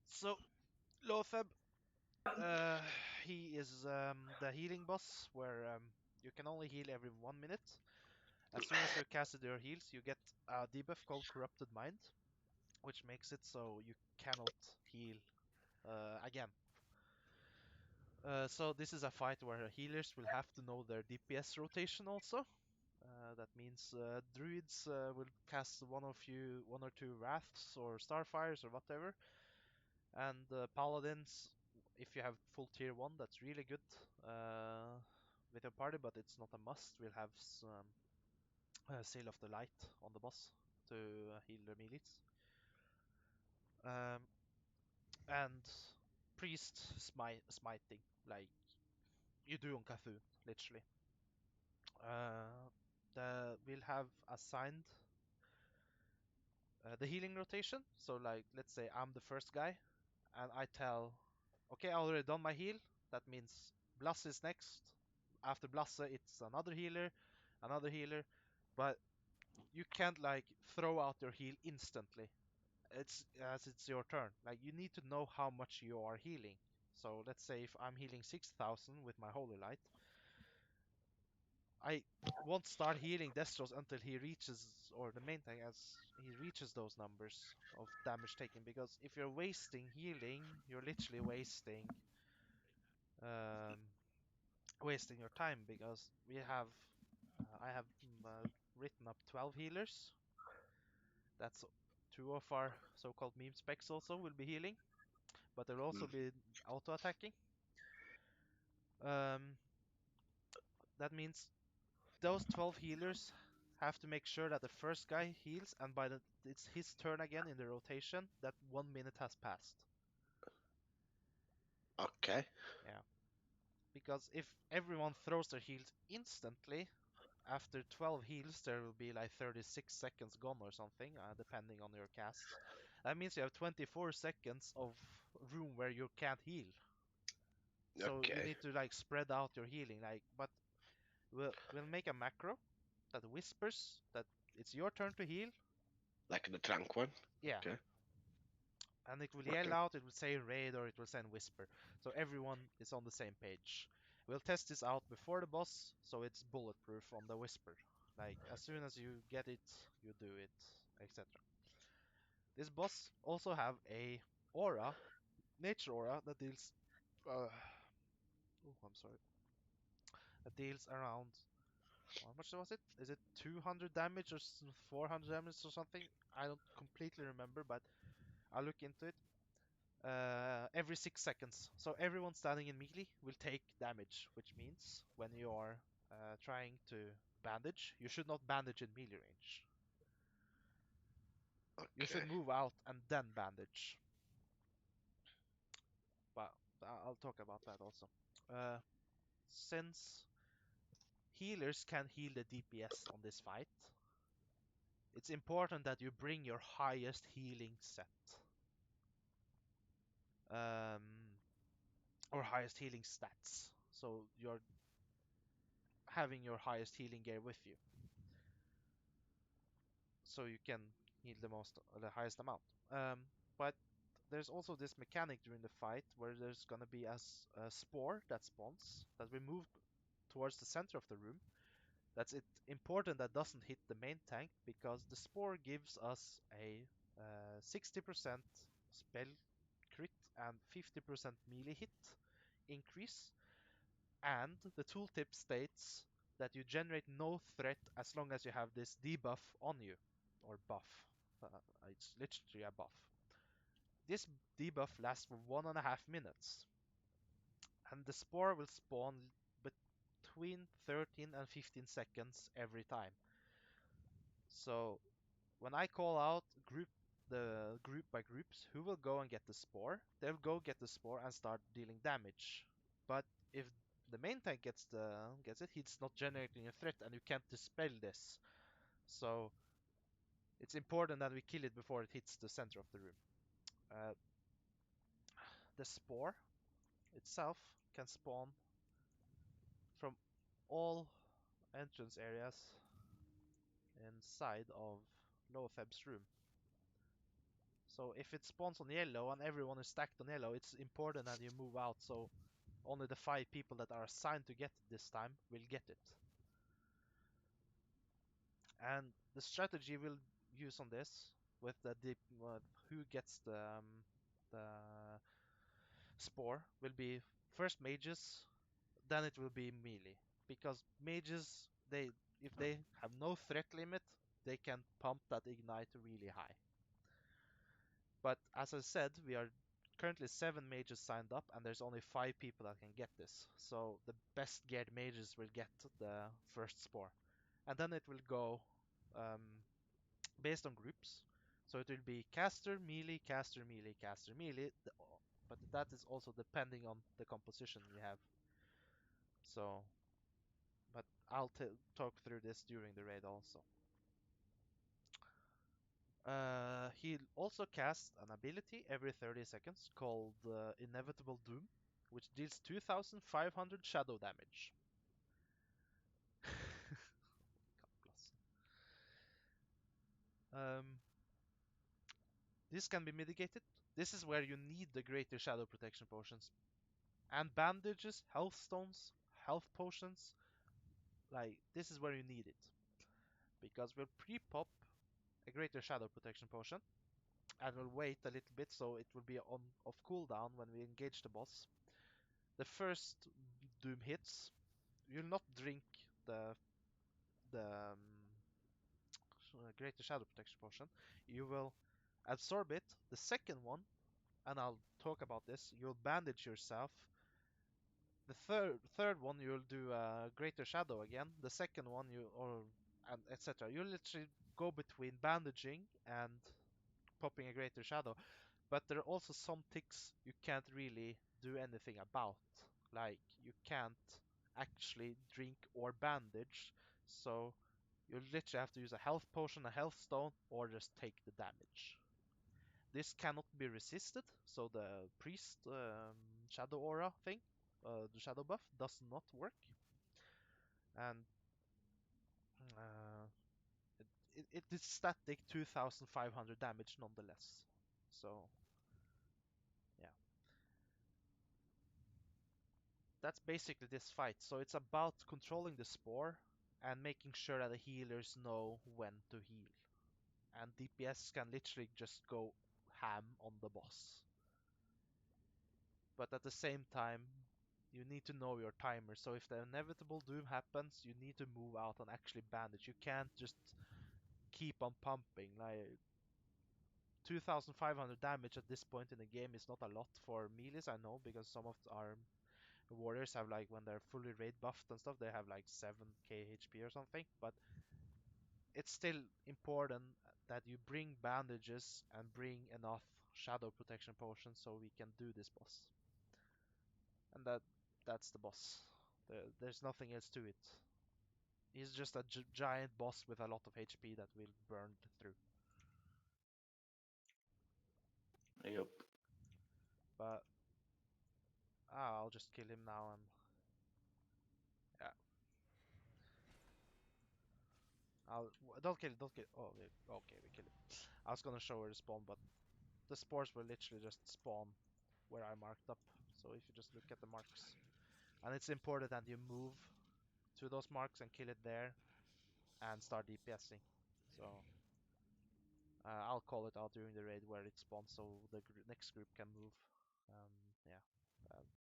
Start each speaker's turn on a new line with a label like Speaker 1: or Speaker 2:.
Speaker 1: So Loatheb, he is the healing boss where you can only heal every 1 minute. As soon as you casted your heals, you get a debuff called Corrupted Mind, which makes it so you cannot heal again. So this is a fight where healers will have to know their DPS rotation also. That means druids will cast one or two wraths or starfires or whatever, and paladins, if you have full tier one, that's really good with your party, but it's not a must. We'll have some Seal of the Light on the boss to heal their melees. Um, and priest smiting, like you do on Cthulhu, literally. Uh, we'll have assigned the healing rotation. So, like, let's say I'm the first guy, and I tell, okay, I already done my heal. That means Blasse is next. After Blasse, it's another healer, but you can't like throw out your heal instantly. It's as it's your turn. Like you need to know how much you are healing. So let's say if I'm healing 6,000 with my Holy Light, I won't start healing Destros until he reaches, or the main thing, as he reaches those numbers of damage taken. Because if you're wasting healing, you're literally um, wasting your time. Because I have written up 12 healers. That's two of our so-called meme specs also will be healing, but they'll also be auto-attacking. Um, that means those 12 healers have to make sure that the first guy heals, and by the it's his turn again in the rotation, that 1 minute has passed.
Speaker 2: Okay.
Speaker 1: Yeah. Because if everyone throws their heals instantly, after 12 heals, there will be like 36 seconds gone or something, depending on your casts. That means you have 24 seconds of room where you can't heal. So you
Speaker 2: Okay.
Speaker 1: need to like spread out your healing. Like, but we'll make a macro that whispers that it's your turn to heal.
Speaker 2: Like the trunk one.
Speaker 1: Yeah,
Speaker 2: Okay.
Speaker 1: and it will yell
Speaker 2: Okay.
Speaker 1: out, it will say raid, or it will send whisper. So everyone is on the same page. We'll test this out before the boss, so it's bulletproof on the whisper. Like as soon as you get it, you do it, etc. This boss also have a aura, nature aura that deals. Uh, oh, I'm sorry. That deals around. How much was it? Is it 200 damage or 400 damage or something? I don't completely remember, but I'll look into it. Every 6 seconds. So everyone standing in melee will take damage, which means when you are trying to bandage, you should not bandage in melee range. You should
Speaker 2: Okay.
Speaker 1: move out and then bandage. But I'll talk about that also. Uh, since healers can heal the DPS on this fight, it's important that you bring your highest healing set. Um, or highest healing stats. So you're having your highest healing gear with you. So you can heal the highest amount. But there's also this mechanic during the fight where there's gonna be a spore that spawns that we move towards the center of the room. That's it important that doesn't hit the main tank because the spore gives us a 60% spell crit and 50% melee hit increase. And the tooltip states that you generate no threat as long as you have this debuff on you, or buff. It's literally a buff. This debuff lasts for 1.5 minutes, and the spore will spawn between 13 and 15 seconds every time. So when I call out the group by groups who will go and get the spore, they'll go get the spore and start dealing damage. But if the main tank gets it, he's not generating a threat, and you can't dispel this. So it's important that we kill it before it hits the center of the room. Uh, the spore itself can spawn from all entrance areas inside of Loatheb's room. So if it spawns on yellow and everyone is stacked on yellow, it's important that you move out so only the 5 people that are assigned to get it this time will get it. And the strategy we'll use on this with the deep, who gets the spore will be first mages, then it will be melee. Because mages, if they have no threat limit, they can pump that ignite really high. But as I said, we are currently 7 mages signed up, and there's only 5 people that can get this. So the best geared mages will get the first spore. And then it will go um, based on groups. So it will be caster, melee, caster, melee, caster, melee. But that is also depending on the composition you have. So, but I'll talk through this during the raid also. He also casts an ability every 30 seconds called Inevitable Doom, which deals 2,500 shadow damage. um, this can be mitigated. This is where you need the greater shadow protection potions and bandages, health stones, health potions. Like this is where you need it because we'll pre-pop a greater shadow protection potion and we'll wait a little bit so it will be on off cooldown when we engage the boss. The first doom hits, you'll not drink the greater shadow protection potion. You will absorb it. The second one, and I'll talk about this, you'll bandage yourself. The third one you'll do greater shadow again. The second one and etc. You literally go between bandaging and popping a greater shadow. But there are also some ticks you can't really do anything about. Like you can't actually drink or bandage. So you literally have to use a health potion, a health stone, or just take the damage. This cannot be resisted, so the priest shadow aura thing, the shadow buff, does not work. And uh, it is static 2,500 damage nonetheless. So yeah, that's basically this fight. So it's about controlling the spore and making sure that the healers know when to heal. And DPS can literally just go ham on the boss. But at the same time, you need to know your timer. So if the inevitable doom happens, you need to move out and actually bandage. You can't just keep on pumping. Like 2,500 damage at this point in the game is not a lot for melees, I know, because some of our warriors have like when they're fully raid buffed and stuff, they have like 7k HP or something. But it's still important that you bring bandages and bring enough shadow protection potions so we can do this boss. And that's the boss. There's nothing else to it. He's just a giant boss with a lot of HP that will burn through.
Speaker 2: Yep.
Speaker 1: But I'll just kill him now and yeah. Don't kill it, don't kill it. Oh, okay, we kill him. I was gonna show where to spawn, but the spores will literally just spawn where I marked up. So if you just look at the marks, and it's important that you move to those marks and kill it there and start DPSing. So I'll call it out during the raid where it spawns so the next group can move.